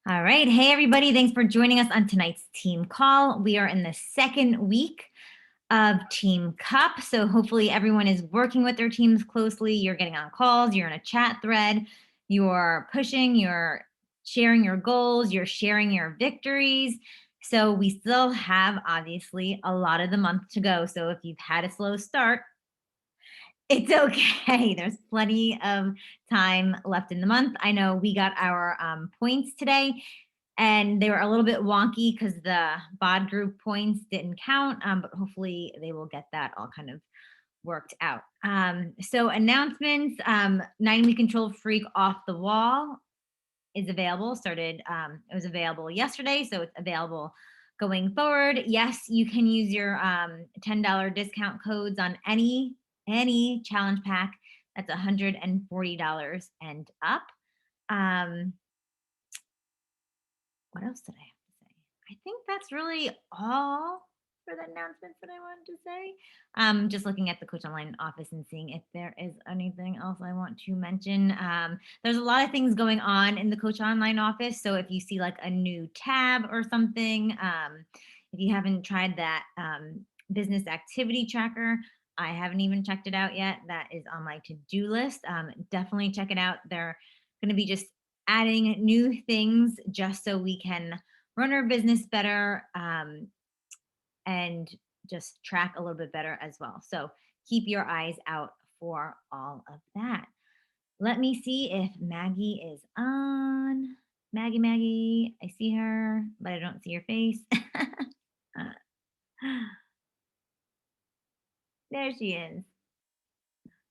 All right. Hey, everybody. Thanks for joining us on tonight's team call. We are in the second week of Team Cup. So hopefully everyone is working with their teams closely. You're getting on calls, you're in a chat thread, you're pushing, you're sharing your goals, you're sharing your victories. So we still have obviously a lot of the month to go. So if you've had a slow start, it's okay. There's plenty of time left in the month. I know we got our points today and they were a little bit wonky because the bod group points didn't count, but hopefully they will get that all kind of worked out. So announcements, 9-week control freak off the wall is available. It was available yesterday, so it's available going forward. Yes, you can use your $10 discount codes on any challenge pack. That's $140 and up. What else did I have to say? I think that's really all for the announcements that I wanted to say. Just looking at the Coach Online office and seeing if there is anything else I want to mention. There's a lot of things going on in the Coach Online office. So if you see like a new tab or something, if you haven't tried that business activity tracker, I haven't even checked it out yet. That is on my to-do list. Definitely check it out. They're going to be just adding new things just so we can run our business better and just track a little bit better as well. So keep your eyes out for all of that. Let me see if Maggie is on. Maggie, I see her, but I don't see your face. There she is.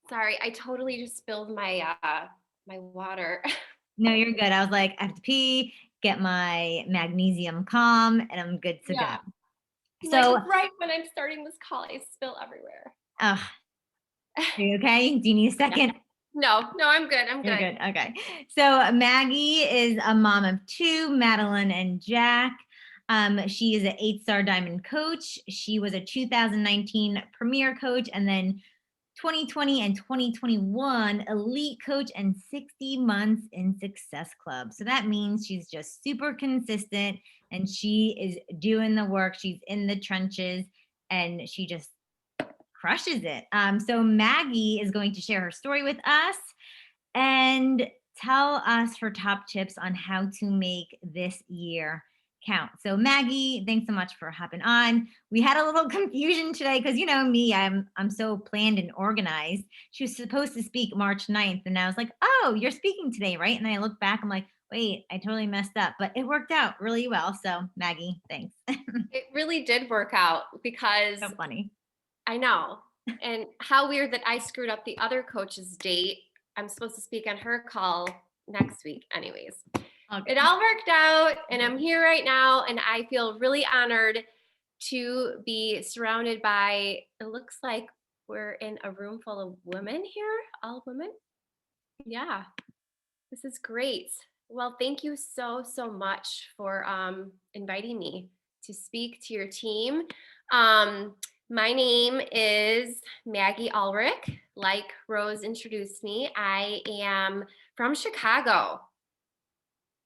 Sorry, I totally just spilled my water. No, you're good. I was like, I have to pee, get my magnesium calm, and I'm good to go. Yeah. Like So, right when I'm starting this call, I spill everywhere. are you okay? Do you need a Yeah. second? No, I'm good. I'm You're good. good. Okay. So Maggie is a mom of two, Madeline and Jack. She is an 8-star diamond coach. She was a 2019 premier coach and then 2020 and 2021 elite coach and 60 months in Success Club. So that means she's just super consistent and she is doing the work. She's in the trenches and she just crushes it. So Maggie is going to share her story with us and tell us her top tips on how to make this year count. So Maggie, thanks so much for hopping on. We had a little confusion today because you know me, I'm so planned and organized. She was supposed to speak March 9th and I was like, "Oh, you're speaking today, right?" And then I look back, I'm like, "Wait, I totally messed up." But it worked out really well. So Maggie, thanks. It really did work out because So funny. I know. And how weird that I screwed up the other coach's date. I'm supposed to speak on her call next week, anyways. Okay. It all worked out, and I'm here right now, and I feel really honored to be surrounded by, it looks like we're in a room full of women here, all women. Yeah, this is great. Well, thank you so much for inviting me to speak to your team. My name is Maggie Ulrich. Like Rose introduced me, I am from Chicago.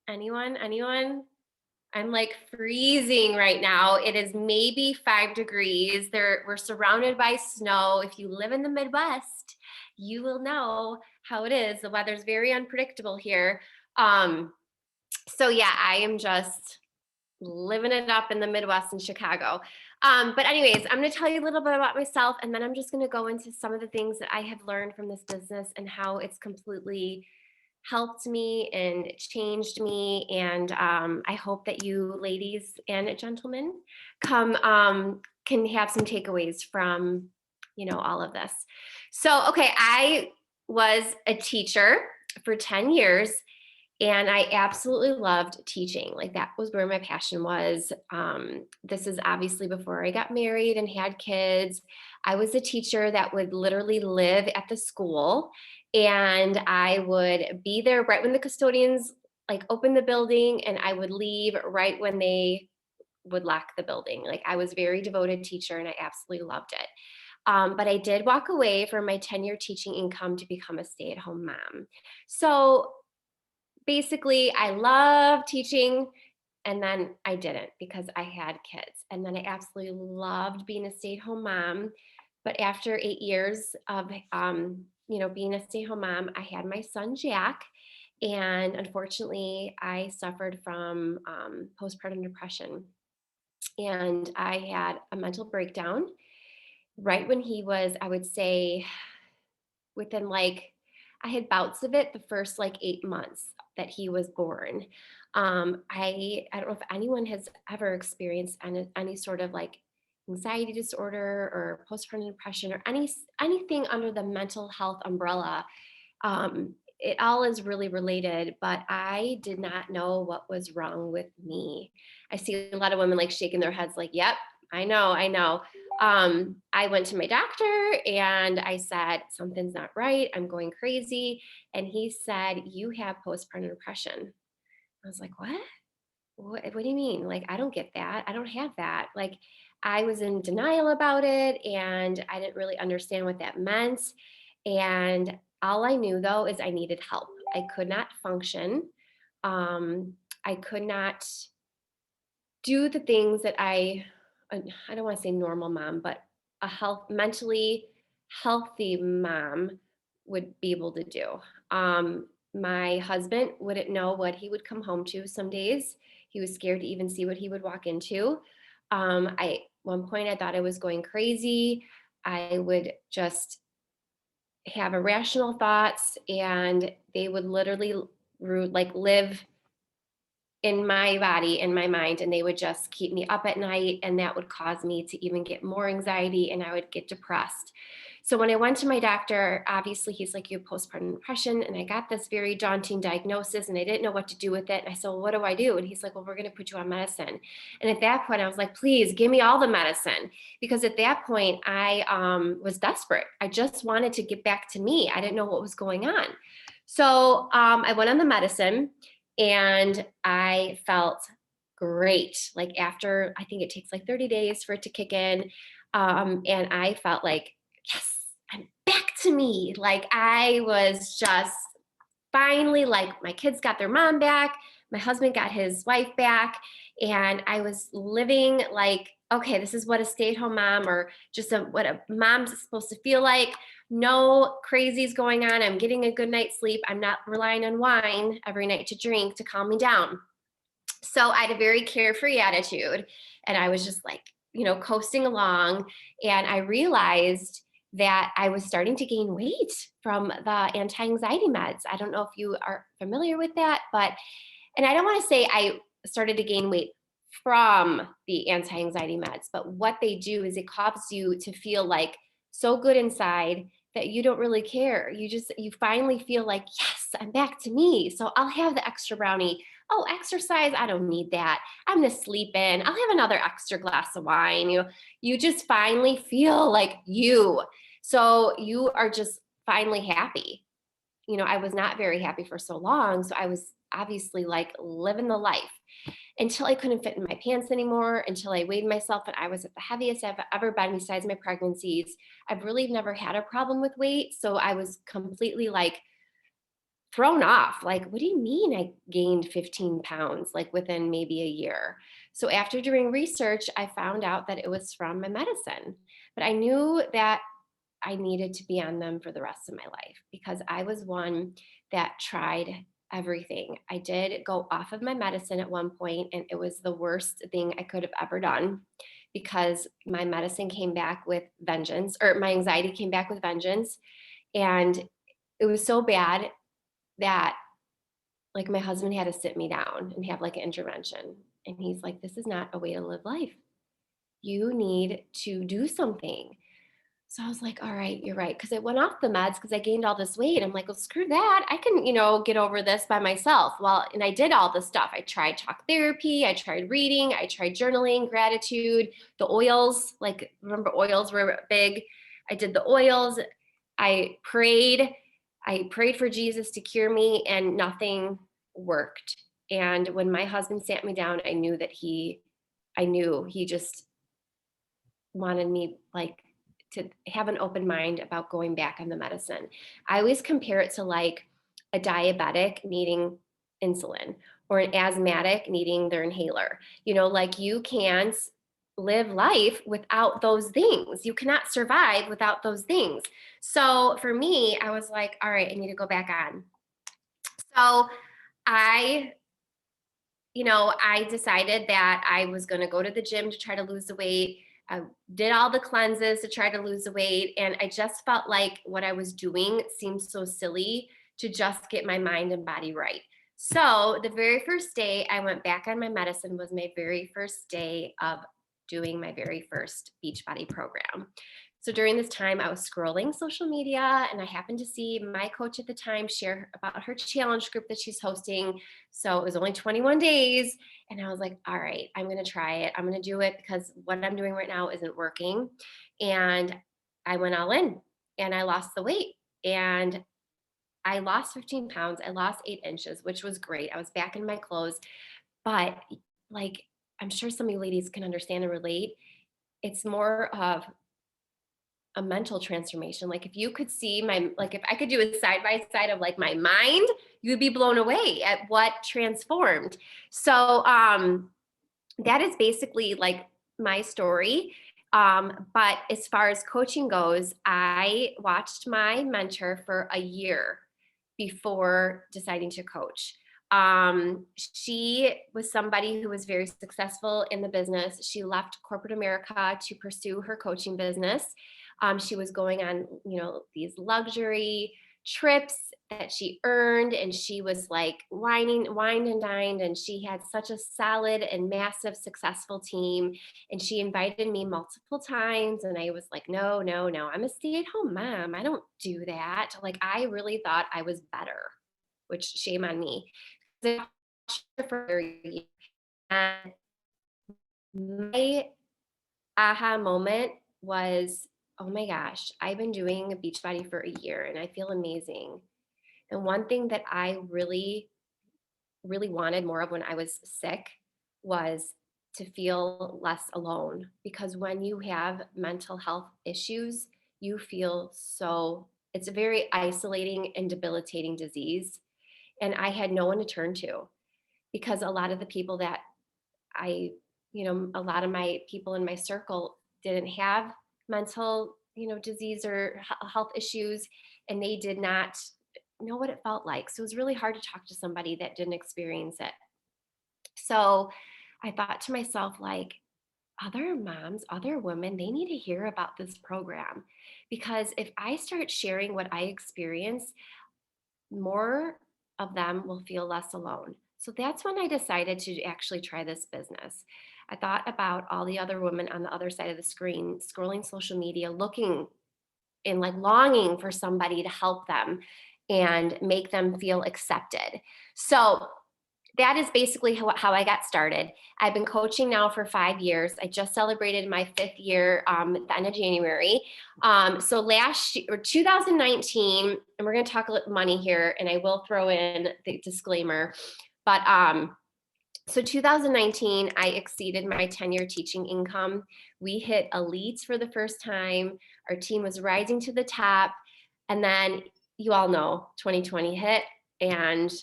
Anyone? I'm like freezing right now. It is maybe 5 degrees. We're surrounded by snow. If you live in the Midwest, you will know how it is. The weather's very unpredictable here. So yeah, I am just living it up in the Midwest in Chicago. But anyways, I'm going to tell you a little bit about myself, and then I'm just going to go into some of the things that I have learned from this business and how it's completely helped me and changed me. And I hope that you ladies and gentlemen can have some takeaways from, all of this. So, okay, I was a teacher for 10 years and I absolutely loved teaching. Like that was where my passion was. This is obviously before I got married and had kids. I was a teacher that would literally live at the school, and I would be there right when the custodians like open the building, and I would leave right when they would lock the building. Like I was a very devoted teacher and I absolutely loved it. But I did walk away from my 10-year teaching income to become a stay-at-home mom. So basically I love teaching, and then I didn't because I had kids. And then I absolutely loved being a stay-at-home mom. But after 8 years of being a stay-at-home mom, I had my son Jack. And unfortunately, I suffered from postpartum depression. And I had a mental breakdown right when he was, I would say, within like I had bouts of it the first like 8 months that he was born. I don't know if anyone has ever experienced any sort of like anxiety disorder or postpartum depression or anything under the mental health umbrella. It all is really related, but I did not know what was wrong with me. I see a lot of women like shaking their heads, like, yep, I know, I know. I went to my doctor and I said, something's not right. I'm going crazy. And he said, you have postpartum depression. I was like, what? What do you mean? Like, I don't get that. I don't have that. Like, I was in denial about it and I didn't really understand what that meant. And all I knew though is I needed help. I could not function. Um, I could not do the things that I don't want to say normal mom, but mentally healthy mom would be able to do. My husband wouldn't know what he would come home to some days. He was scared to even see what he would walk into. I one point I thought I was going crazy. I would just have irrational thoughts and they would literally like live in my body, in my mind, and they would just keep me up at night. And that would cause me to even get more anxiety and I would get depressed. So when I went to my doctor, obviously he's like, you have postpartum depression. And I got this very daunting diagnosis and I didn't know what to do with it. And I said, well, what do I do? And he's like, well, we're going to put you on medicine. And at that point, I was like, please give me all the medicine. Because at that point, I was desperate. I just wanted to get back to me. I didn't know what was going on. So I went on the medicine and I felt great. Like after, I think it takes like 30 days for it to kick in. And I felt like, yes, I'm back to me. Like I was just finally like my kids got their mom back, my husband got his wife back, and I was living like, okay, this is what a stay-at-home mom or just what a mom's supposed to feel like. No crazies going on. I'm getting a good night's sleep. I'm not relying on wine every night to drink to calm me down. So I had a very carefree attitude and I was just like, coasting along. And I realized that I was starting to gain weight from the anti-anxiety meds. I don't know if you are familiar with that, and I don't want to say I started to gain weight from the anti-anxiety meds, but what they do is it causes you to feel like so good inside that you don't really care. You finally feel like, yes, I'm back to me. So I'll have the extra brownie. Oh, exercise, I don't need that. I'm gonna sleep in. I'll have another extra glass of wine. You just finally feel like you. So you are just finally happy. I was not very happy for so long. So I was obviously like living the life until I couldn't fit in my pants anymore, until I weighed myself and I was at the heaviest I've ever been besides my pregnancies. I've really never had a problem with weight. So I was completely like thrown off. Like, what do you mean I gained 15 pounds like within maybe a year? So after doing research, I found out that it was from my medicine. But I knew that I needed to be on them for the rest of my life because I was one that tried everything. I did go off of my medicine at one point, and it was the worst thing I could have ever done because my medicine came back with vengeance, or my anxiety came back with vengeance. And it was so bad that like my husband had to sit me down and have like an intervention. And he's like, this is not a way to live life. You need to do something. So I was like, all right, you're right. Cause I went off the meds because I gained all this weight. I'm like, well, screw that. I can, get over this by myself. Well, and I did all this stuff. I tried talk therapy. I tried reading. I tried journaling, gratitude, the oils. Like, remember oils were big. I did the oils. I prayed. I prayed for Jesus to cure me and nothing worked. And when my husband sat me down, I knew he just wanted me like to have an open mind about going back on the medicine. I always compare it to like a diabetic needing insulin, or an asthmatic needing their inhaler. Like you can't live life without those things. You cannot survive without those things. So for me, I was like, all right, I need to go back on. So I I decided that I was going to go to the gym to try to lose the weight. I did all the cleanses to try to lose the weight. And I just felt like what I was doing seemed so silly to just get my mind and body right. So the very first day I went back on my medicine was my very first day of doing my very first Beachbody program. So during this time, I was scrolling social media and I happened to see my coach at the time share about her challenge group that she's hosting. So it was only 21 days. And I was like, all right, I'm going to try it. I'm going to do it because what I'm doing right now isn't working. And I went all in and I lost the weight. And I lost 15 pounds. I lost 8 inches, which was great. I was back in my clothes. But like, I'm sure some of you ladies can understand and relate. It's more of a mental transformation. Like if you could see if I could do a side by side of like my mind, you would be blown away at what transformed. So that is basically like my story. But as far as coaching goes, I watched my mentor for a year before deciding to coach. She was somebody who was very successful in the business. She left corporate America to pursue her coaching business. She was going on, these luxury trips that she earned, and she was like wined and dined, and she had such a solid and massive successful team. And she invited me multiple times, and I was like, no, no, no, I'm a stay-at-home mom. I don't do that. Like I really thought I was better, which shame on me. And my aha moment was, oh my gosh, I've been doing Beachbody for a year and I feel amazing. And one thing that I really, really wanted more of when I was sick was to feel less alone. Because when you have mental health issues, you feel it's a very isolating and debilitating disease. And I had no one to turn to because a lot of the people that a lot of my people in my circle didn't have mental, disease or health issues, and they did not know what it felt like. So it was really hard to talk to somebody that didn't experience it. So I thought to myself, like, other moms, other women, they need to hear about this program because if I start sharing what I experience, more of them will feel less alone. So that's when I decided to actually try this business. I thought about all the other women on the other side of the screen, scrolling social media, looking and like longing for somebody to help them and make them feel accepted. So that is basically how I got started. I've been coaching now for 5 years. I just celebrated my 5th year at the end of January. So last year, or 2019, and we're going to talk a little money here, and I will throw in the disclaimer, but so 2019, I exceeded my 10-year teaching income. We hit elites for the first time. Our team was rising to the top. And then you all know 2020 hit and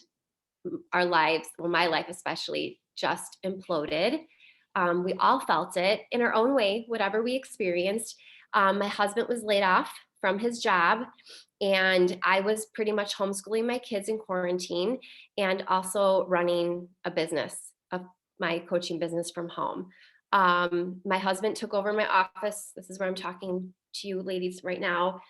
our lives, well, my life especially, just imploded. We all felt it in our own way, whatever we experienced. My husband was laid off from his job, and I was pretty much homeschooling my kids in quarantine and also running a business, my coaching business from home. My husband took over my office. This is where I'm talking to you ladies right now.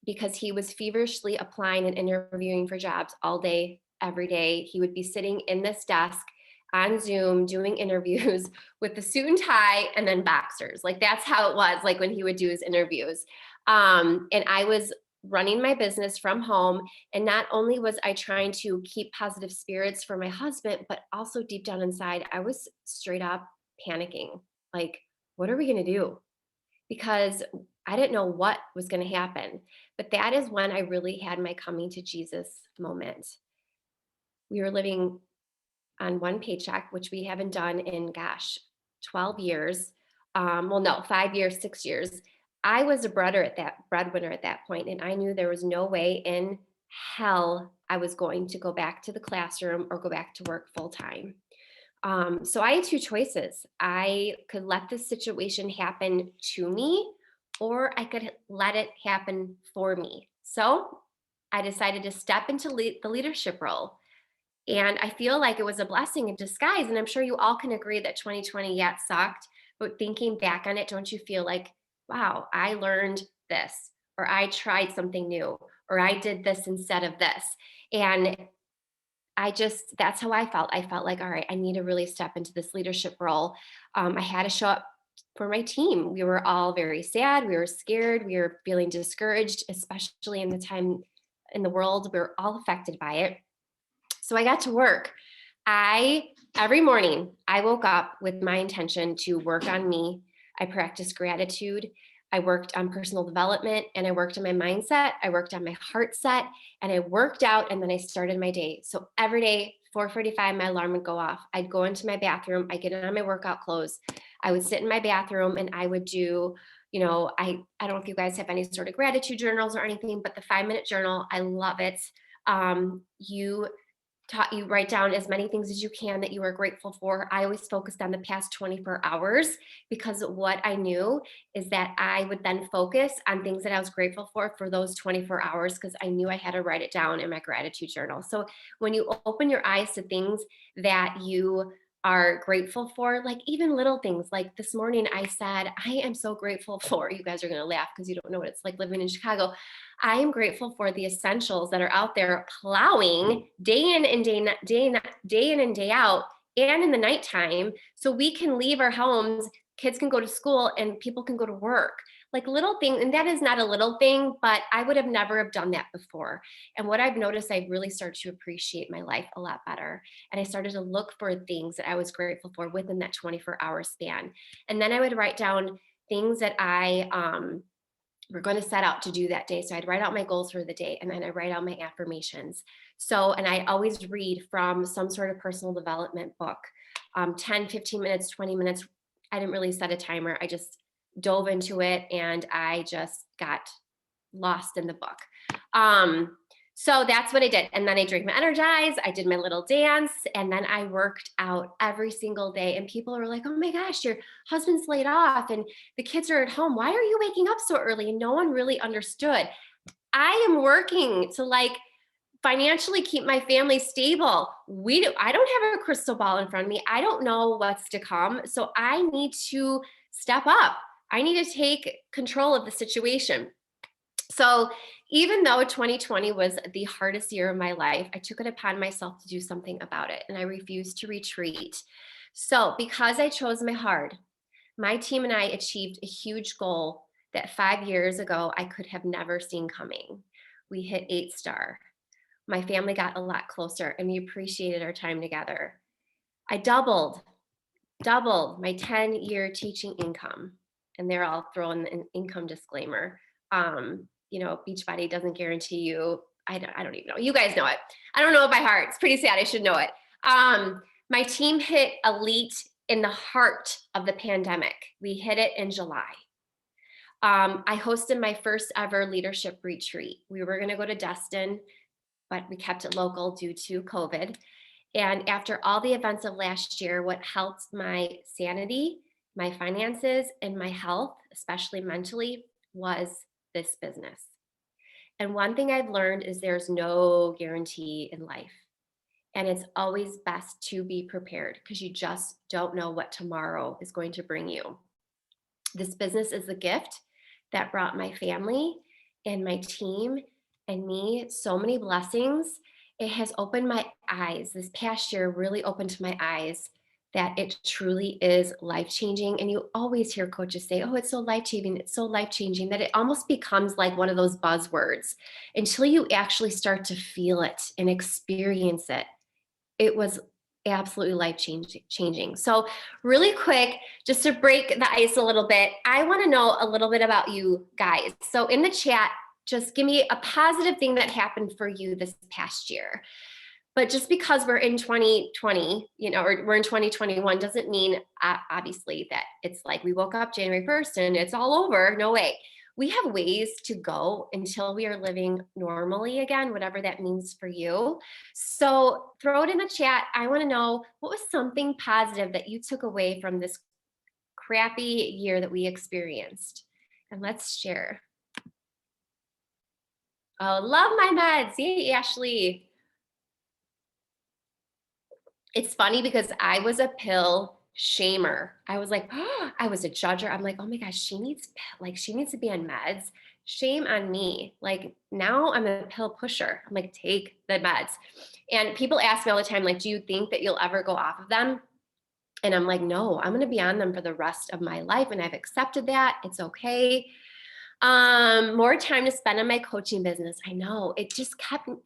Because he was feverishly applying and interviewing for jobs all day, every day. He would be sitting in this desk on Zoom doing interviews with the suit and tie and then boxers. Like that's how it was like when he would do his interviews. And I was running my business from home. And not only was I trying to keep positive spirits for my husband, but also deep down inside, I was straight up panicking. Like, what are we going to do? Because I didn't know what was going to happen. But that is when I really had my coming to Jesus moment. We were living on one paycheck, which we haven't done in, 12 years. Well, no, 5 years, 6 years. I was a breadwinner at that point, and I knew there was no way in hell I was going to go back to the classroom or go back to work full time. So I had two choices. I could let this situation happen to me, or I could let it happen for me. So I decided to step into the leadership role. And I feel like it was a blessing in disguise. And I'm sure you all can agree that 2020, yeah, it sucked. But thinking back on it, don't you feel like, wow, I learned this, or I tried something new, or I did this instead of this? And that's how I felt. I felt like, all right, I need to really step into this leadership role. I had to show up for my team. We were all very sad. We were scared. We were feeling discouraged, especially in the time in the world. We were all affected by it. So I got to work. Every morning, I woke up with my intention to work on me. I practiced gratitude. I worked on personal development, and I worked on my mindset. I worked on my heart set, and I worked out, and then I started my day. So every day, 4:45, my alarm would go off. I'd go into my bathroom. I'd get on my workout clothes. I would sit in my bathroom, and I would do, I don't know if you guys have any sort of gratitude journals or anything, but the 5-minute journal, I love it. You write down as many things as you can that you are grateful for. I always focused on the past 24 hours, because what I knew is that I would then focus on things that I was grateful for those 24 hours, because I knew I had to write it down in my gratitude journal. So when you open your eyes to things that you are grateful for, like even little things, like this morning I said, I am so grateful for, you guys are going to laugh because you don't know what it's like living in Chicago. I am grateful for the essentials that are out there plowing day in and day in and day out, and in the nighttime, so we can leave our homes, kids can go to school, and people can go to work. Like little things, and that is not a little thing, but I would have never have done that before. And what I've noticed, I really started to appreciate my life a lot better. And I started to look for things that I was grateful for within that 24-hour span. And then I would write down things that we're going to set out to do that day. So I'd write out my goals for the day, and then I write out my affirmations. And I always read from some sort of personal development book, 10, 15 minutes, 20 minutes. I didn't really set a timer. I just dove into it, and I just got lost in the book. So that's what I did. And then I drank my Energize, I did my little dance, and then I worked out every single day. And people were like, oh my gosh, your husband's laid off and the kids are at home. Why are you waking up so early? And no one really understood. I am working to financially keep my family stable. I don't have a crystal ball in front of me. I don't know what's to come. So I need to step up. I need to take control of the situation. So even though 2020 was the hardest year of my life, I took it upon myself to do something about it, and I refused to retreat. So because I chose my heart, my team and I achieved a huge goal that 5 years ago I could have never seen coming. We hit 8-star. My family got a lot closer, and we appreciated our time together. I doubled my 10-year teaching income, and they're all throwing an income disclaimer. Beachbody doesn't guarantee you. I don't even know. You guys know it. I don't know it by heart. It's pretty sad. I should know it. My team hit elite in the heart of the pandemic. We hit it in July. I hosted my first ever leadership retreat. We were going to go to Destin, but we kept it local due to COVID. And after all the events of last year, what helped my sanity, my finances, and my health, especially mentally, was this business. And one thing I've learned is there's no guarantee in life. And it's always best to be prepared, because you just don't know what tomorrow is going to bring you. This business is the gift that brought my family and my team and me so many blessings. It has opened my eyes. This past year really opened my eyes that it truly is life-changing. And you always hear coaches say, oh, it's so life-changing, it's so life-changing, that it almost becomes like one of those buzzwords until you actually start to feel it and experience it. It was absolutely life-changing. So really quick, just to break the ice a little bit, I want to know a little bit about you guys. So in the chat, just give me a positive thing that happened for you this past year. But just because we're in 2020, or we're in 2021 doesn't mean obviously that it's like we woke up January 1st and it's all over. No way. we have ways to go until we are living normally again, whatever that means for you. So throw it in the chat. I want to know, what was something positive that you took away from this crappy year that we experienced? And let's share. Oh, love my meds. Yay, Ashley. It's funny because I was a pill shamer. I was like, oh, I was a judger. I'm like, oh my gosh, she needs to be on meds. Shame on me. Like now I'm a pill pusher. I'm like, take the meds. And people ask me all the time, like, do you think that you'll ever go off of them? And I'm like, no, I'm going to be on them for the rest of my life. And I've accepted that. It's okay. More time to spend on my coaching business. I know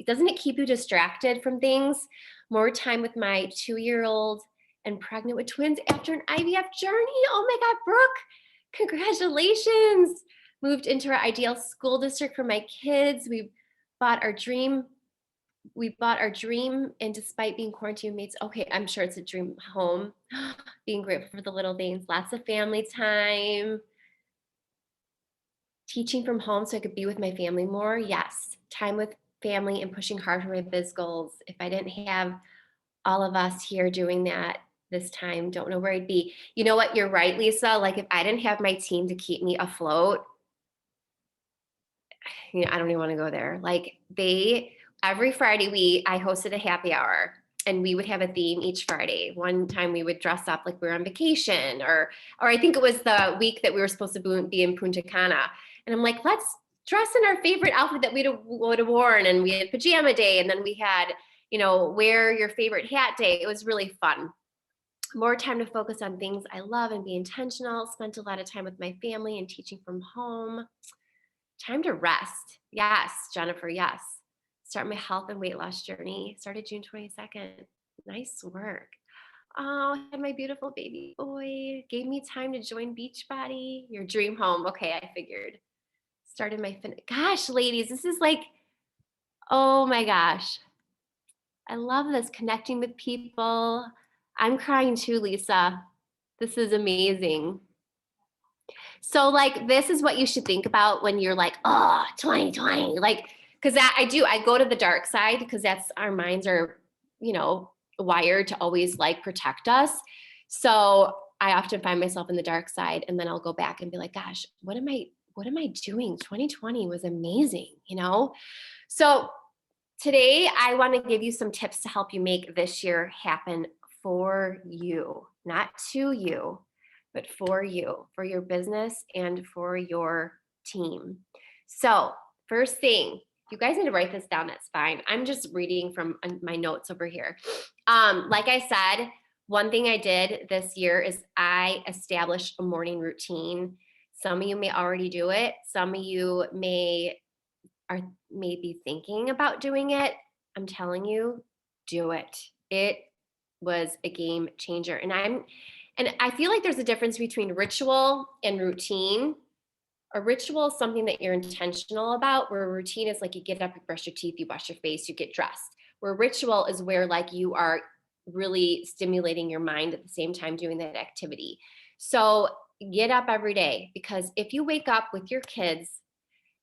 doesn't it keep you distracted from things? More time with my 2-year-old and pregnant with twins after an IVF journey. Oh my God, Brooke, congratulations. Moved into our ideal school district for my kids. We bought our dream, and despite being quarantine mates, okay, I'm sure it's a dream home. Being grateful for the little things, lots of family time. Teaching from home so I could be with my family more. Yes. Time with family and pushing hard for my biz goals. If I didn't have all of us here doing that this time, don't know where I'd be. You know what? You're right, Lisa. Like if I didn't have my team to keep me afloat, I don't even want to go there. Like every Friday I hosted a happy hour and we would have a theme each Friday. One time we would dress up like we were on vacation, or I think it was the week that we were supposed to be in Punta Cana. And I'm like, let's dress in our favorite outfit that we would have worn. And we had pajama day, and then we had, wear your favorite hat day. It was really fun. More time to focus on things I love and be intentional. Spent a lot of time with my family and teaching from home. Time to rest. Yes, Jennifer, yes. Start my health and weight loss journey. Started June 22nd. Nice work. Oh, I had my beautiful baby boy. Gave me time to join Beachbody. Your dream home. Okay, I figured. Started my gosh, ladies, this is like, oh my gosh. I love this, connecting with people. I'm crying too, Lisa. This is amazing. So like, this is what you should think about when you're like, oh, 2020, like, because I go to the dark side because our minds are, wired to always like protect us. So I often find myself in the dark side, and then I'll go back and be like, gosh, what am I doing? 2020 was amazing, So today I want to give you some tips to help you make this year happen for you, not to you, but for you, for your business and for your team. So first thing, you guys need to write this down. That's fine. I'm just reading from my notes over here. Like I said, one thing I did this year is I established a morning routine. Some of you may already do it. Some of you may be thinking about doing it. I'm telling you, do it. It was a game changer. And I feel like there's a difference between ritual and routine. A ritual is something that you're intentional about, where a routine is like you get up, you brush your teeth, you wash your face, you get dressed. Where ritual is where like you are really stimulating your mind at the same time doing that activity. So get up every day, because if you wake up with your kids,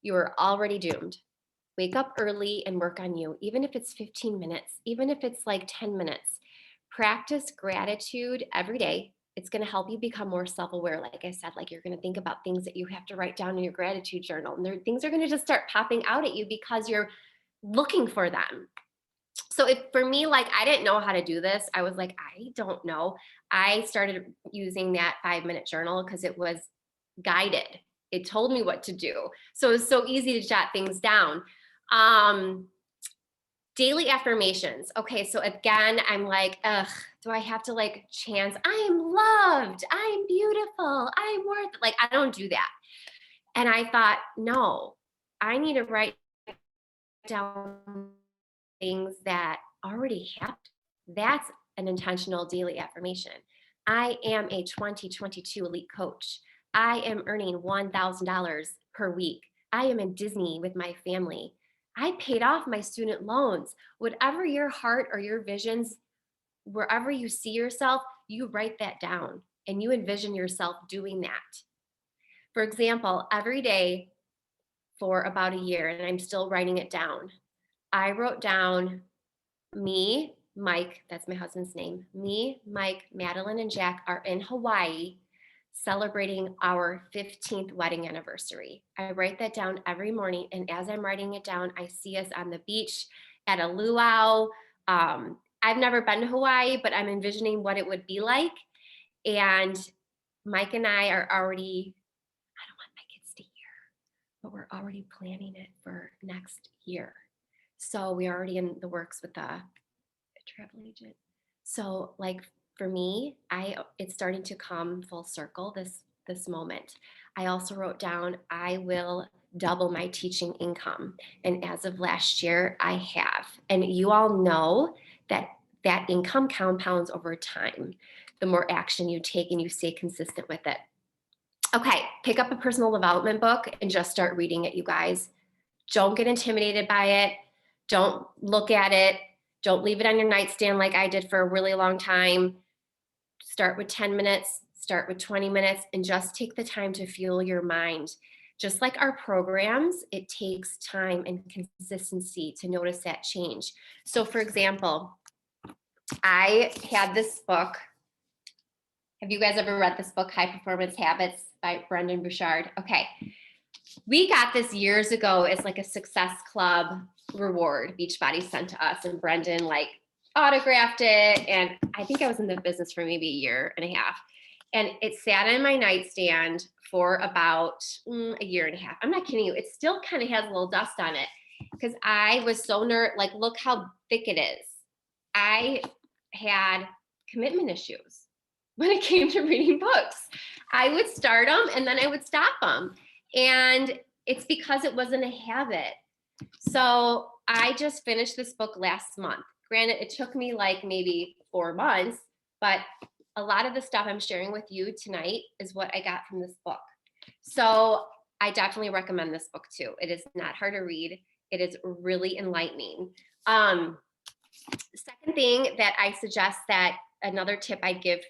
you are already doomed. Wake up early and work on you, even if it's 15 minutes, even if it's like 10 minutes. Practice gratitude every day. It's going to help you become more self-aware. Like I said, like you're going to think about things that you have to write down in your gratitude journal. And things are going to just start popping out at you because you're looking for them. So for me, like I didn't know how to do this. I was like, I don't know. I started using that 5-minute journal because it was guided. It told me what to do. So it's so easy to jot things down. Daily affirmations. Okay, so again, I'm like, do I have to like chant, I am loved, I'm beautiful, I'm worth it? Like, I don't do that. And I thought, no, I need to write down things that already happened. That's an intentional daily affirmation. I am a 2022 elite coach. I am earning $1,000 per week. I am in Disney with my family. I paid off my student loans. Whatever your heart or your visions, wherever you see yourself, you write that down and you envision yourself doing that. For example, every day for about a year, and I'm still writing it down. I wrote down me, Mike, that's my husband's name. Me, Mike, Madeline, and Jack are in Hawaii celebrating our 15th wedding anniversary. I write that down every morning, and as I'm writing it down, I see us on the beach at a luau. I've never been to Hawaii, but I'm envisioning what it would be like. And Mike and I are already, I don't want my kids to hear, but we're already planning it for next year. So we're already in the works with a travel agent. So like for me, it's starting to come full circle this moment. I also wrote down I will double my teaching income. And as of last year, I have. And you all know that that income compounds over time. The more action you take and you stay consistent with it. Okay, pick up a personal development book and just start reading it, you guys. Don't get intimidated by it. Don't look at it. Don't leave it on your nightstand like I did for a really long time. Start with 10 minutes, start with 20 minutes, and just take the time to fuel your mind. Just like our programs, it takes time and consistency to notice that change. So for example, I had this book. Have you guys ever read this book, High Performance Habits by Brendon Burchard? Okay. We got this years ago as like a Success Club reward Beachbody sent to us, and Brendon like autographed it. And I think I was in the business for maybe a year and a half. And it sat on my nightstand for about a year and a half. I'm not kidding you. It still kind of has a little dust on it because I was so like, look how thick it is. I had commitment issues when it came to reading books. I would start them and then I would stop them. And it's because it wasn't a habit. So I just finished this book last month. Granted, it took me like maybe 4 months, but a lot of the stuff I'm sharing with you tonight is what I got from this book. So I definitely recommend this book too. It is not hard to read. It is really enlightening. Second thing that I suggest, that another tip I'd give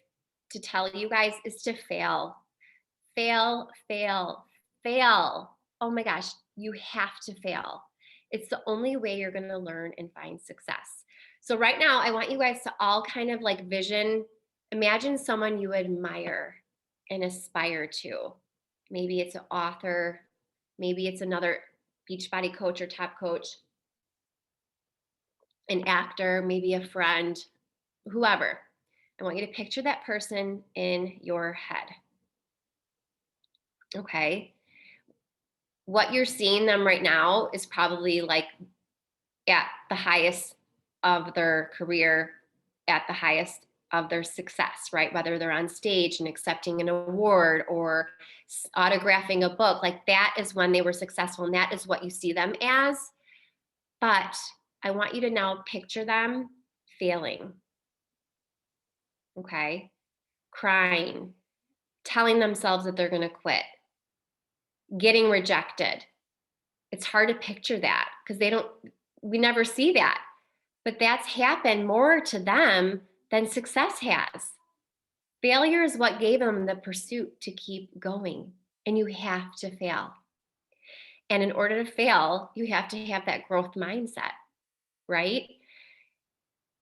to tell you guys, is to fail. Fail, fail, fail. Oh my gosh, you have to fail. It's the only way you're going to learn and find success. So right now, I want you guys to all kind of like imagine someone you admire and aspire to. Maybe it's an author, maybe it's another Beachbody coach or top coach, an actor, maybe a friend, whoever. I want you to picture that person in your head. Okay. What you're seeing them right now is probably like at the highest of their career, at the highest of their success, right? Whether they're on stage and accepting an award or autographing a book, like that is when they were successful, and that is what you see them as. But I want you to now picture them failing, okay? Crying, telling themselves that they're going to quit, getting rejected. It's hard to picture that because we never see that. But that's happened more to them than success has. Failure is what gave them the pursuit to keep going, and you have to fail. And in order to fail, you have to have that growth mindset, right?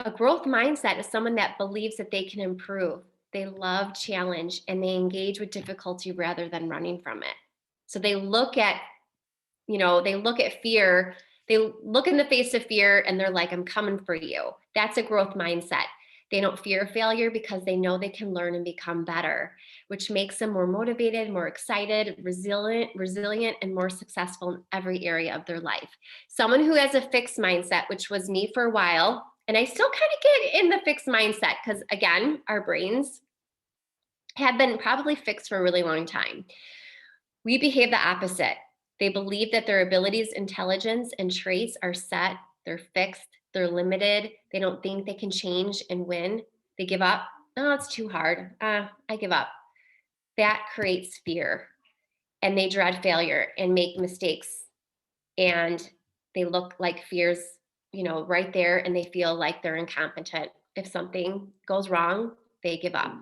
A growth mindset is someone that believes that they can improve. They love challenge and they engage with difficulty rather than running from it. So they look at fear, they look in the face of fear and they're like, I'm coming for you. That's a growth mindset. They don't fear failure because they know they can learn and become better, which makes them more motivated, more excited, resilient, and more successful in every area of their life. Someone who has a fixed mindset, which was me for a while, and I still kind of get in the fixed mindset because, again, our brains have been probably fixed for a really long time. We behave the opposite. They believe that their abilities, intelligence, and traits are set, they're fixed, they're limited. They don't think they can change and win. They give up. Oh, it's too hard. I give up. That creates fear. And they dread failure and make mistakes. And they look like fears, right there, and they feel like they're incompetent. If something goes wrong, they give up.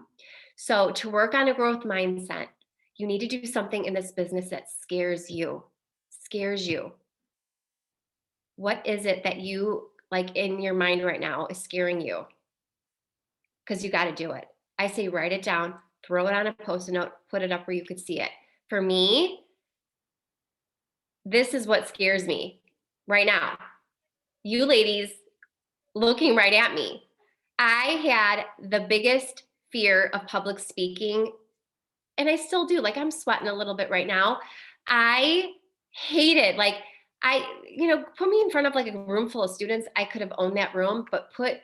So to work on a growth mindset, you need to do something in this business that scares you. scares you? What is it that you like in your mind right now is scaring you? Because you got to do it. I say write it down, throw it on a post-it note, put it up where you could see it. For me, this is what scares me right now. You ladies looking right at me. I had the biggest fear of public speaking, and I still do. Like, I'm sweating a little bit right now. I hated, like, put me in front of like a room full of students. I could have owned that room, but put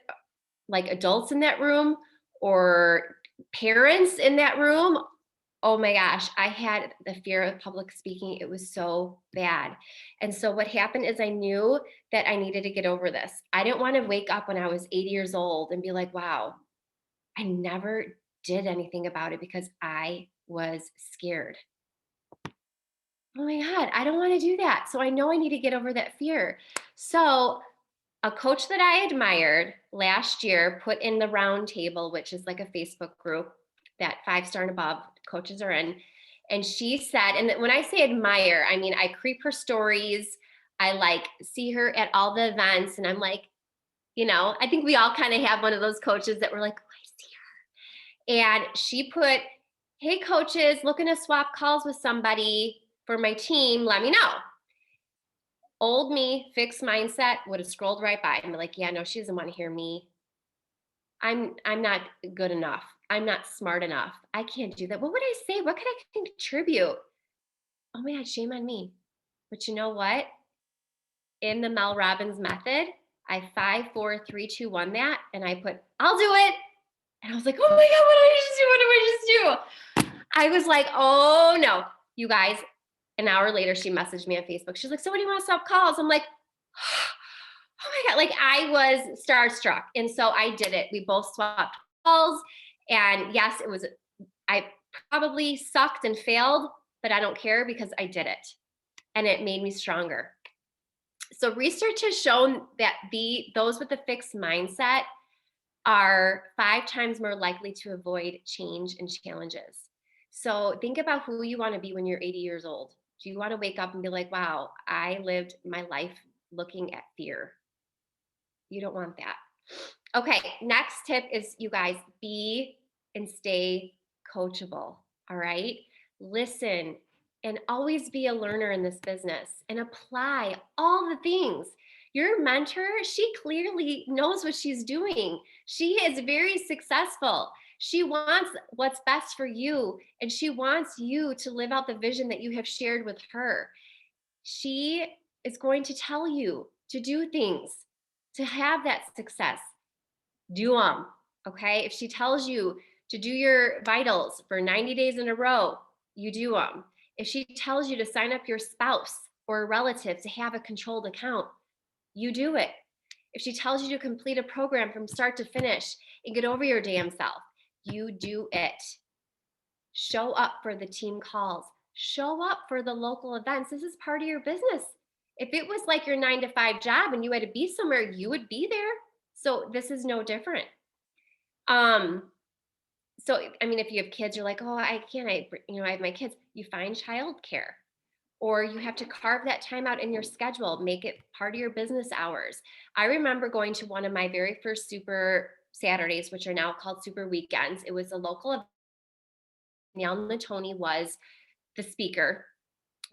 like adults in that room or parents in that room. Oh my gosh, I had the fear of public speaking. It was so bad. And so what happened is I knew that I needed to get over this. I didn't want to wake up when I was 80 years old and be like, wow, I never did anything about it because I was scared. Oh my God, I don't want to do that. So I know I need to get over that fear. So a coach that I admired last year put in the round table, which is like a Facebook group that 5-star and above coaches are in. And she said, and when I say admire, I mean, I creep her stories. I like see her at all the events. And I'm like, I think we all kind of have one of those coaches that we're like, oh, I see her. And she put, hey, coaches, looking to swap calls with somebody for my team, let me know. Old me, fixed mindset, would have scrolled right by and be like, yeah, no, she doesn't want to hear me. I'm not good enough. I'm not smart enough. I can't do that. What would I say? What could I contribute? Oh my God, shame on me. But you know what? In the Mel Robbins method, I 5, 4, 3, 2, 1 that, and I put, I'll do it. And I was like, oh my God, what did I just do? What did I just do? I was like, oh no, you guys. An hour later, she messaged me on Facebook. She's like, so when do you want to stop calls? I'm like, oh my God, like I was starstruck. And so I did it. We both swapped calls. And yes, I probably sucked and failed, but I don't care because I did it. And it made me stronger. So research has shown that those with a fixed mindset are 5 times more likely to avoid change and challenges. So think about who you want to be when you're 80 years old. Do you want to wake up and be like, wow, I lived my life looking at fear? You don't want that. Okay, next tip is, you guys, be and stay coachable. All right. Listen and always be a learner in this business and apply all the things. Your mentor, she clearly knows what she's doing. She is very successful. She wants what's best for you, and she wants you to live out the vision that you have shared with her. She is going to tell you to do things to have that success. Do them. Okay. If she tells you to do your vitals for 90 days in a row, you do them. If she tells you to sign up your spouse or a relative to have a controlled account, you do it. If she tells you to complete a program from start to finish and get over your damn self, you do it. Show up for the team calls. Show up for the local events. This is part of your business. If it was like your 9-to-5 job and you had to be somewhere, you would be there. So this is no different. So, I mean, if you have kids, you're like, oh, I have my kids. You find childcare, or you have to carve that time out in your schedule, make it part of your business hours. I remember going to one of my very first Super Saturdays, which are now called Super Weekends. It was a local event. Neil Natoni was the speaker,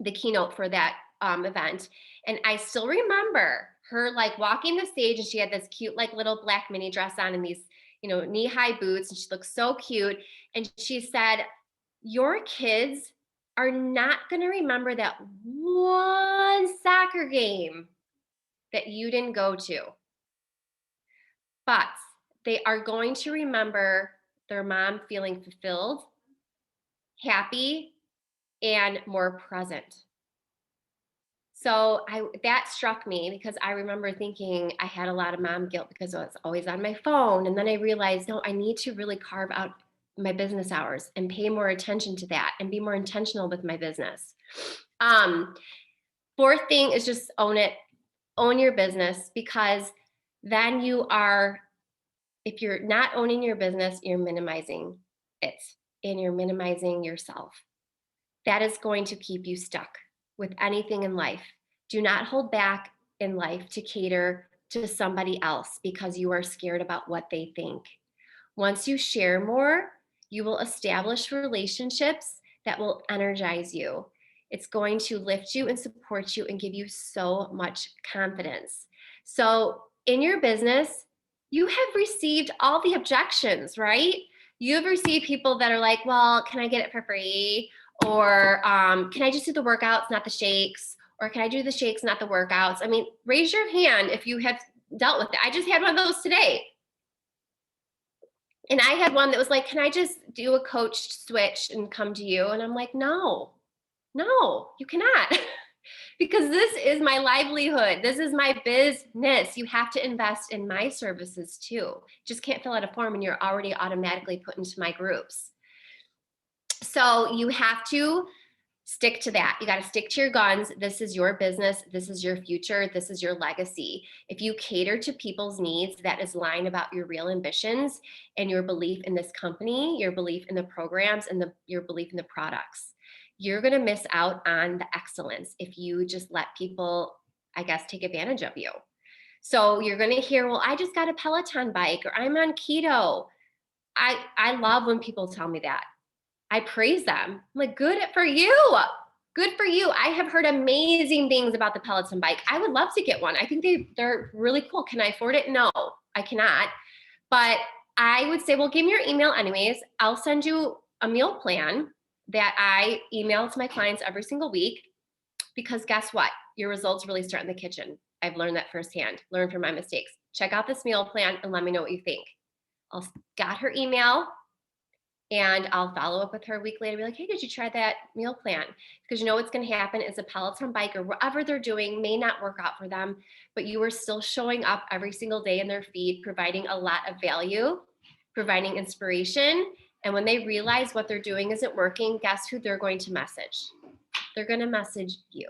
the keynote for that event. And I still remember her like walking the stage, and she had this cute like little black mini dress on and these, knee-high boots, and she looked so cute. And she said, your kids are not going to remember that one soccer game that you didn't go to, but they are going to remember their mom feeling fulfilled, happy, and more present. So that struck me because I remember thinking I had a lot of mom guilt because I was always on my phone. And then I realized, no, I need to really carve out my business hours and pay more attention to that and be more intentional with my business. Fourth thing is just own it. Own your business, because then if you're not owning your business, you're minimizing it and you're minimizing yourself. That is going to keep you stuck. with anything in life. Do not hold back in life to cater to somebody else because you are scared about what they think. Once you share more, you will establish relationships that will energize you. It's going to lift you and support you and give you so much confidence. So, in your business, you have received all the objections, right? You've received people that are like, well, can I get it for free? Or can I just do the workouts, not the shakes? Or can I do the shakes, not the workouts? I mean, raise your hand if you have dealt with it. I just had one of those today. And I had one that was like, can I just do a coached switch and come to you? And I'm like, no, you cannot. Because this is my livelihood. This is my business. You have to invest in my services too. Just can't fill out a form and you're already automatically put into my groups. So you have to stick to that. You got to stick to your guns. This is your business. This is your future. This is your legacy. If you cater to people's needs, that is lying about your real ambitions and your belief in this company, your belief in the programs, and your belief in the products. You're going to miss out on the excellence if you just let people, I guess, take advantage of you. So you're going to hear, well, I just got a Peloton bike, or I'm on keto. I love when people tell me that. I praise them. I'm like, good for you. Good for you. I have heard amazing things about the Peloton bike. I would love to get one. I think they're really cool. Can I afford it? No, I cannot. But I would say, well, give me your email anyways. I'll send you a meal plan that I email to my clients every single week, because guess what? Your results really start in the kitchen. I've learned that firsthand. Learn from my mistakes. Check out this meal plan and let me know what you think. I'll got her email. And I'll follow up with her a week later, be like, hey, did you try that meal plan? Because you know what's going to happen is a Peloton bike or whatever they're doing may not work out for them, but you are still showing up every single day in their feed, providing a lot of value, providing inspiration. And when they realize what they're doing isn't working, guess who they're going to message? They're going to message you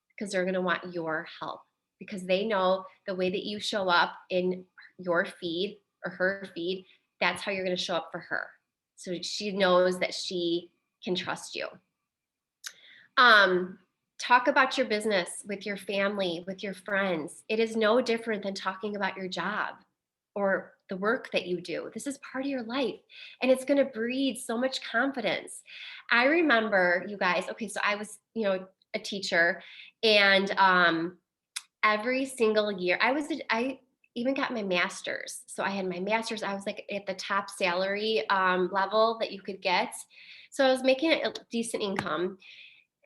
because they're going to want your help, because they know the way that you show up in your feed or her feed, that's how you're going to show up for her. So she knows that she can trust you. Talk about your business with your family, with your friends. It is no different than talking about your job or the work that you do. This is part of your life, and it's going to breed so much confidence. I remember, you guys, okay, so I was, a teacher, and every single year I even got my master's. So I had my master's. I was like at the top salary level that you could get. So I was making a decent income.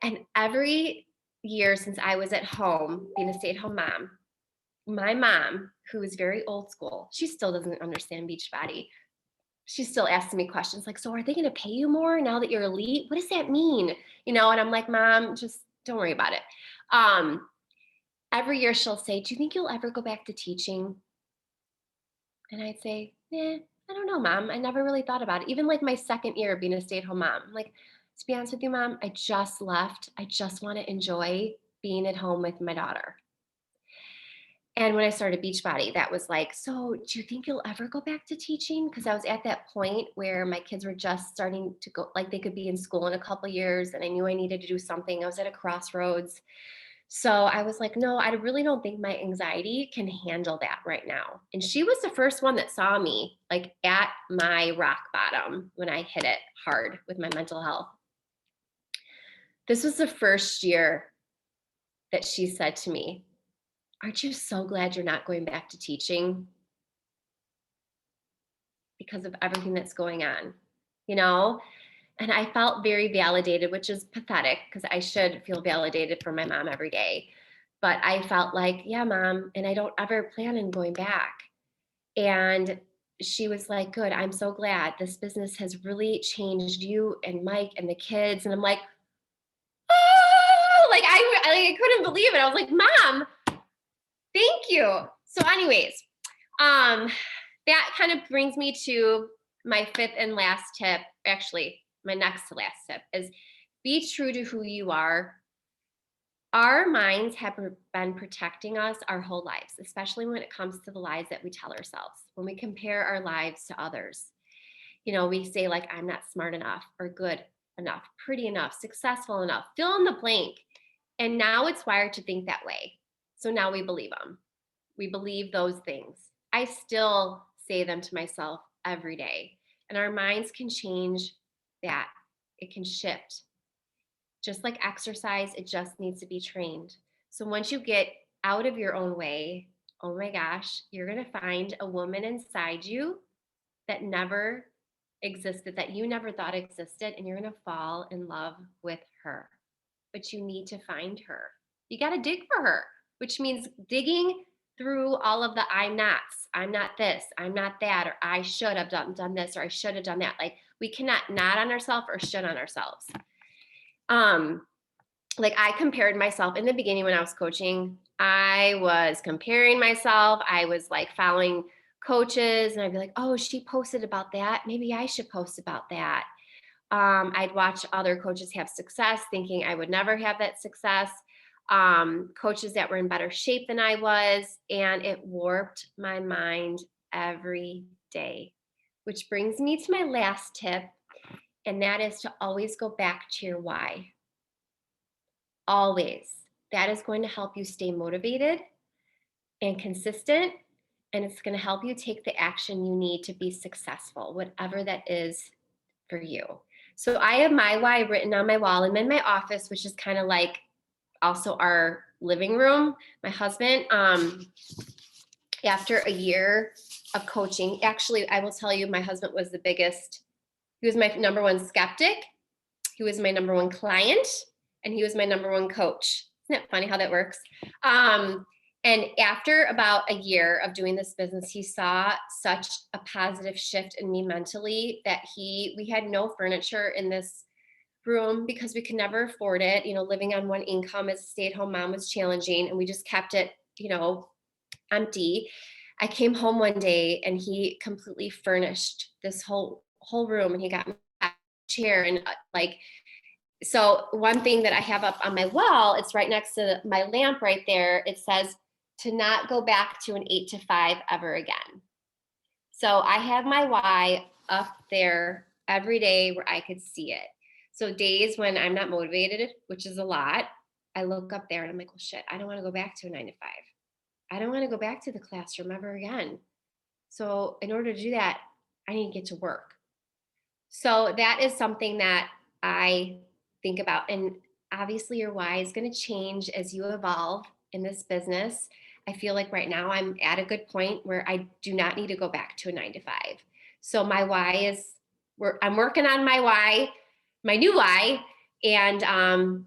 And every year since I was at home, being a stay-at-home mom, my mom, who is very old school, she still doesn't understand Beachbody. She still asks me questions like, so are they going to pay you more now that you're elite? What does that mean? And I'm like, Mom, just don't worry about it. Every year she'll say, do you think you'll ever go back to teaching? And I'd say, I don't know, Mom. I never really thought about it. Even like my second year of being a stay-at-home mom, I'm like, to be honest with you, Mom, I just left. I just want to enjoy being at home with my daughter. And when I started Beachbody, that was like, so do you think you'll ever go back to teaching? Because I was at that point where my kids were just starting to go, like they could be in school in a couple of years, and I knew I needed to do something. I was at a crossroads. So I was like, no, I really don't think my anxiety can handle that right now. And she was the first one that saw me like at my rock bottom when I hit it hard with my mental health. This was the first year that she said to me, aren't you so glad you're not going back to teaching? Because of everything that's going on, And I felt very validated, which is pathetic because I should feel validated for my mom every day. But I felt like, yeah, Mom, and I don't ever plan on going back. And she was like, good, I'm so glad. This business has really changed you and Mike and the kids. And I'm like, oh, like I couldn't believe it. I was like, Mom, thank you. So anyways, that kind of brings me to my fifth and last tip. Actually, my next to last tip is be true to who you are. Our minds have been protecting us our whole lives, especially when it comes to the lies that we tell ourselves. When we compare our lives to others, we say like, I'm not smart enough or good enough, pretty enough, successful enough, fill in the blank. And now it's wired to think that way. So now we believe them. We believe those things. I still say them to myself every day. And our minds can change that. It can shift. Just like exercise, it just needs to be trained. So once you get out of your own way, oh my gosh, you're going to find a woman inside you that never existed, that you never thought existed, and you're going to fall in love with her. But you need to find her. You got to dig for her, which means digging through all of the I'm nots. I'm not this, I'm not that, or I should have done this, or I should have done that. Like we cannot not on ourselves or should on ourselves. Like I compared myself in the beginning when I was coaching. I was comparing myself. I was like following coaches and I'd be like, oh, she posted about that. Maybe I should post about that. I'd watch other coaches have success, thinking I would never have that success. Coaches that were in better shape than I was, and it warped my mind every day. Which brings me to my last tip, and that is to always go back to your why. Always. That is going to help you stay motivated and consistent, and it's going to help you take the action you need to be successful, whatever that is for you. So I have my why written on my wall. I'm in my office, which is kind of like also our living room. My husband, after a year of coaching, actually, I will tell you, my husband was the biggest, he was my number one skeptic. He was my number one client, and he was my number one coach. Isn't that funny how that works? And after about a year of doing this business, he saw such a positive shift in me mentally that we had no furniture in this room because we could never afford it. You know, living on one income as a stay-at-home mom was challenging, and we just kept it, you know, empty. I came home one day and he completely furnished this whole room, and he got me a chair and like, so one thing that I have up on my wall, it's right next to my lamp right there. It says to not go back to an 8 to 5 ever again. So I have my why up there every day where I could see it. So days when I'm not motivated, which is a lot, I look up there and I'm like, well, shit, I don't want to go back to a 9 to 5. I don't want to go back to the classroom ever again. So in order to do that, I need to get to work. So that is something that I think about. And obviously your why is going to change as you evolve in this business. I feel like right now I'm at a good point where I do not need to go back to a 9 to 5. So my why is I'm working on my why, my new why. And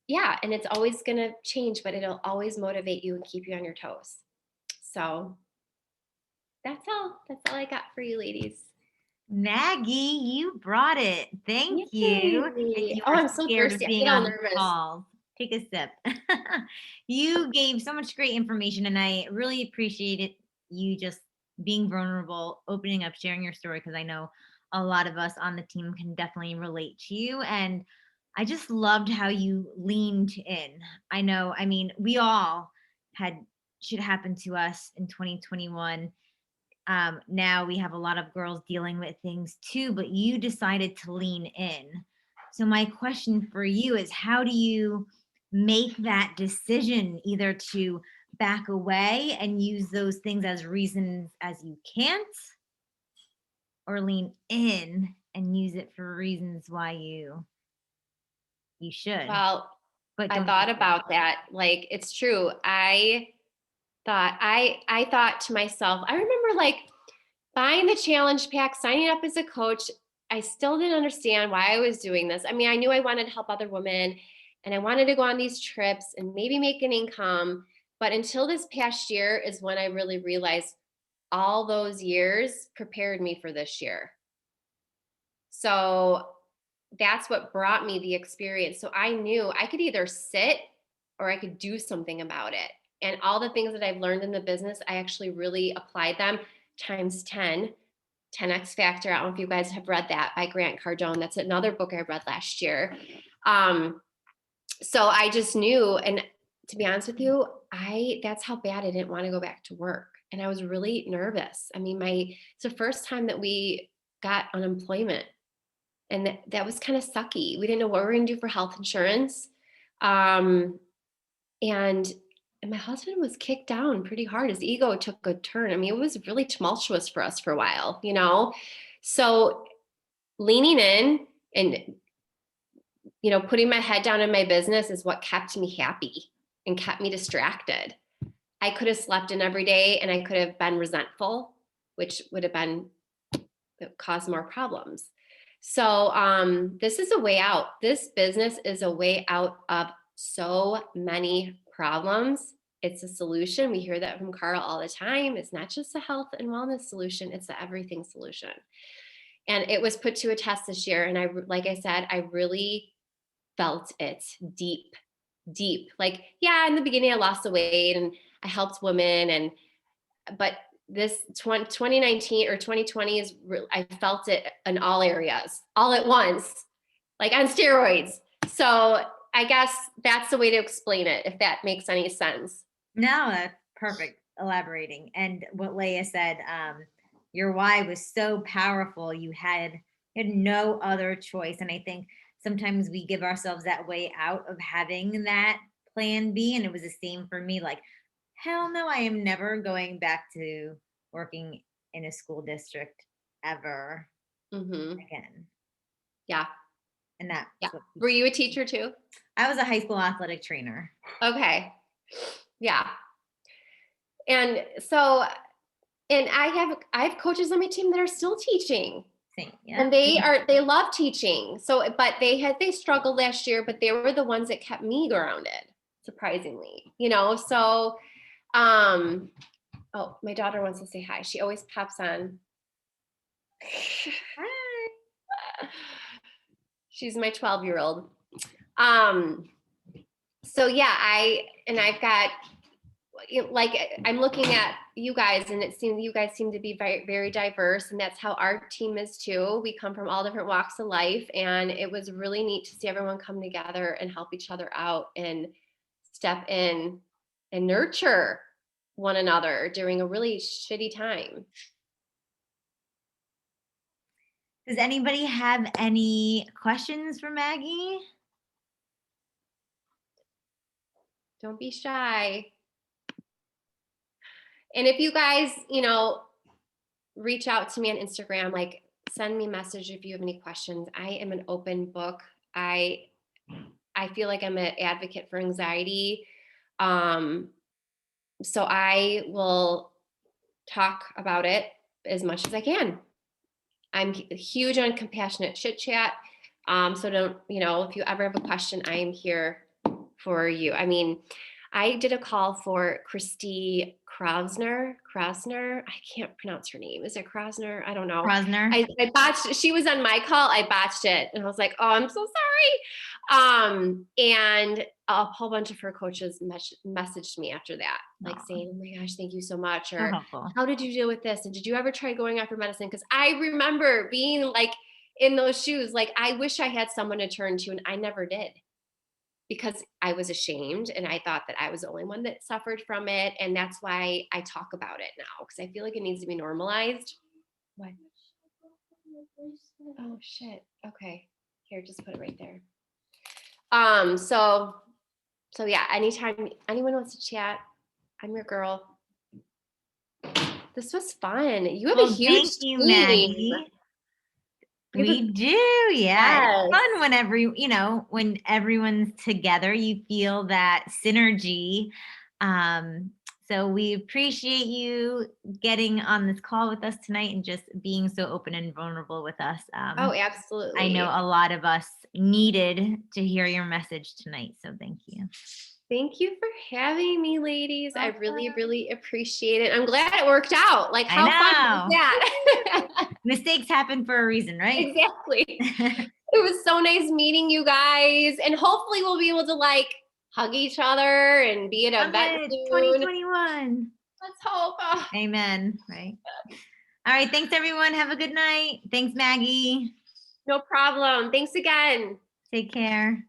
yeah, and it's always going to change, but it'll always motivate you and keep you on your toes. So that's all I got for you ladies. Maggie, you brought it. Thank you. And Yay. you Oh, were I'm so scared thirsty. of I being get all on the nervous. calls. Take a sip. You gave so much great information, and I really appreciated you just being vulnerable, opening up, sharing your story, because I know a lot of us on the team can definitely relate to you. And I just loved how you leaned in. I know, I mean, we all had shit happen to us in 2021. Now we have a lot of girls dealing with things too, but you decided to lean in. So my question for you is, how do you make that decision either to back away and use those things as reasons as you can't, or lean in and use it for reasons why you should? Well, But I don't thought just about that. Like, it's true. I thought to myself, I remember like buying the challenge pack, signing up as a coach. I still didn't understand why I was doing this. I mean, I knew I wanted to help other women and I wanted to go on these trips and maybe make an income. But until this past year is when I really realized all those years prepared me for this year. So that's what brought me the experience. So I knew I could either sit or I could do something about it. And all the things that I've learned in the business, I actually really applied them times 10. 10X Factor. I don't know if you guys have read that by Grant Cardone. That's another book I read last year. So I just knew, and to be honest with you, that's how bad I didn't want to go back to work. And I was really nervous. I mean, it's the first time that we got unemployment. And that was kind of sucky. We didn't know what we were going to do for health insurance. And my husband was kicked down pretty hard. His ego took a turn. I mean, it was really tumultuous for us for a while, you know? So leaning in and, you know, putting my head down in my business is what kept me happy and kept me distracted. I could have slept in every day and I could have been resentful, which would have been caused more problems. So this is a way out. This business is a way out of so many problems. It's a solution. We hear that from Carl all the time. It's not just a health and wellness solution, it's the everything solution. And it was put to a test this year. And like I said, I really felt it deep. Like, yeah, in the beginning, I lost the weight and I helped women. But this 2019 or 2020 is, I felt it in all areas, all at once, like on steroids. So I guess that's the way to explain it, if that makes any sense. No, that's perfect elaborating. And what Leah said, your why was so powerful. You had no other choice. And I think sometimes we give ourselves that way out of having that plan B. And it was the same for me. Like, hell no, I am never going back to working in a school district ever again. Yeah. And that. Yeah. Were you a teacher too? I was a high school athletic trainer. Okay. Yeah. And so, and I have coaches on my team that are still teaching. Same, yeah. And they love teaching. So, but they struggled last year, but they were the ones that kept me grounded, surprisingly, you know? So, oh, my daughter wants to say hi. She always pops on. Hi. She's my 12-year-old. So yeah, I've got, like, I'm looking at you guys, and you guys seem to be very, very diverse, and that's how our team is too. We come from all different walks of life, and it was really neat to see everyone come together and help each other out and step in and nurture one another during a really shitty time. Does anybody have any questions for Maggie? Don't be shy. And if you guys, you know, reach out to me on Instagram, like send me a message if you have any questions. I am an open book. I feel like I'm an advocate for anxiety. So I will talk about it as much as I can. I'm huge on compassionate chit chat. So don't, you know, if you ever have a question, I am here for you. I mean, I did a call for Christy Krausner. I can't pronounce her name. Is it Krausner? I don't know. Krausner. I botched. She was on my call. I botched it, and I was like, "Oh, I'm so sorry." And a whole bunch of her coaches messaged me after that, like saying, "Oh my gosh, thank you so much," or "How did you deal with this? And did you ever try going after medicine?" Because I remember being like in those shoes. Like, I wish I had someone to turn to, and I never did. Because I was ashamed and I thought that I was the only one that suffered from it. And that's why I talk about it now, because I feel like it needs to be normalized. What? Oh shit. Okay. Here, just put it right there. So yeah, anytime anyone wants to chat, I'm your girl. This was fun. You have a huge thank you, team. Maggie. We do, yeah. It's fun whenever, you know, when everyone's together, you feel that synergy. So we appreciate you getting on this call with us tonight and just being so open and vulnerable with us. Oh, absolutely. I know a lot of us needed to hear your message tonight, so thank you. Thank you for having me, ladies. I really, really appreciate it. I'm glad it worked out. Like, how fun was that? Mistakes happen for a reason, right? Exactly. It was so nice meeting you guys. And hopefully we'll be able to like hug each other and be at an event soon. 2021. Let's hope. Oh. Amen. Right. All right. Thanks, everyone. Have a good night. Thanks, Maggie. No problem. Thanks again. Take care.